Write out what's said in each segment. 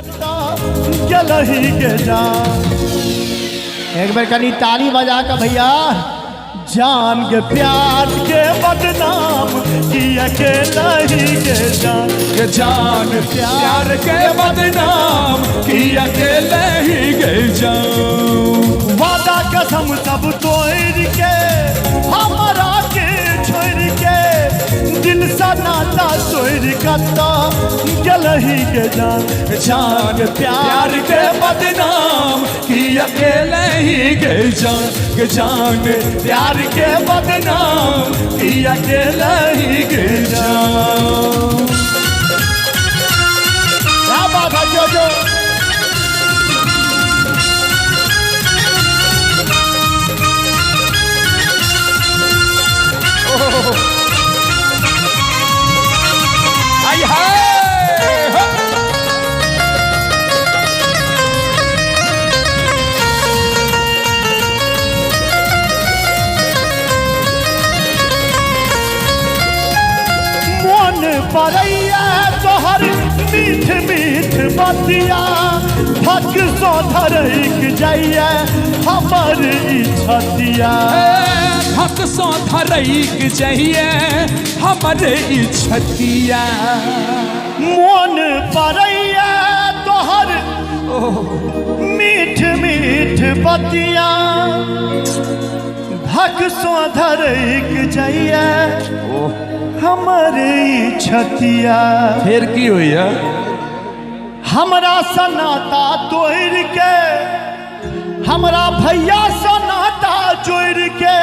गलही के जान एक बार कनी ताली बजा कर भैया जान के प्यार के बदनाम किया के लही के जान प्यार के बदनाम किया के लही के जान वादा कसम सब तोड़ के हमारा के छोड़ के दिल सा नाता तोड़ कता गलही के जान प्यार के बदनाम किया के लही के जान प्यार के बदनाम किया के लही के जान। क्या बात है जो परैया तोहर मीठ मीठ बतिया भक सो धरैक जाइए हमर इच्छतिया भक सो धरैक जाइए हमर इच्छतिया मोन परैया तोहर मीठ मीठ बतिया भक सो धरैक जाइए हमारे छतिया फिर की हुई है हमरा सनाता तोड़ के हमरा भैया सनाता जोड़ के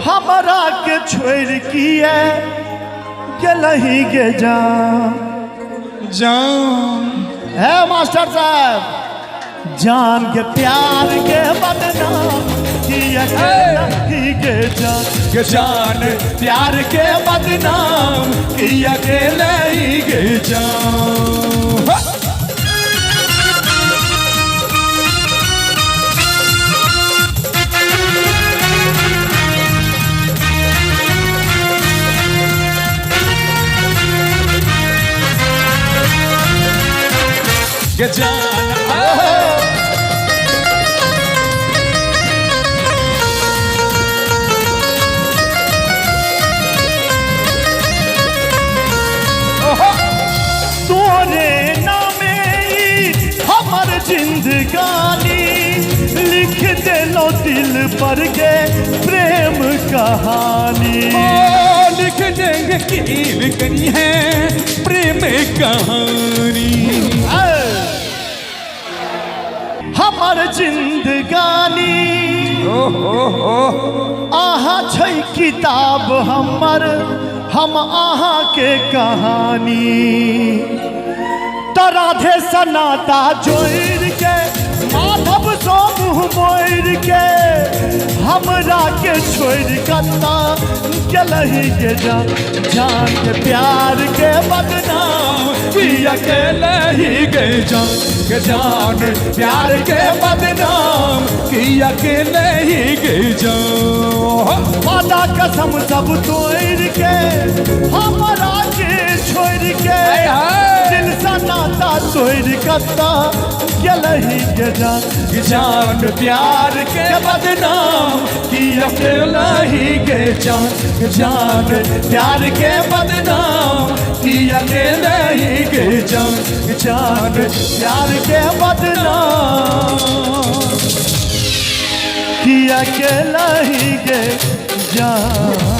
हमरा के छोड़ किए गलही के जान है मास्टर साहब जान के प्यार के बदनाम के जान प्यार के बदनाम किया के लही के जान के जान जिंदगानी लिख दे लो दिल पर के प्रेम कहानी लिख देंगे कि लिखनी है प्रेम कहानी हमार जिंदगानी आहा छै किताब हमर हम आहा के कहानी राधे सनाता जोड़ के माधव सो मुँह मोड़ के हमरा के छोड़ कता गलही के जान के प्यार के बदनाम किया के लही के जान प्यार के बदनाम किया के लही के जान वादा कसम सब तोड़ के हमरा के छोड़ के दिल सा नाता तोड़ कता गलही के जान प्यार के बदनाम किया के लही के जान प्यार के बदनाम किया के लही के जान प्यार के बदनाम किया के लही के जान।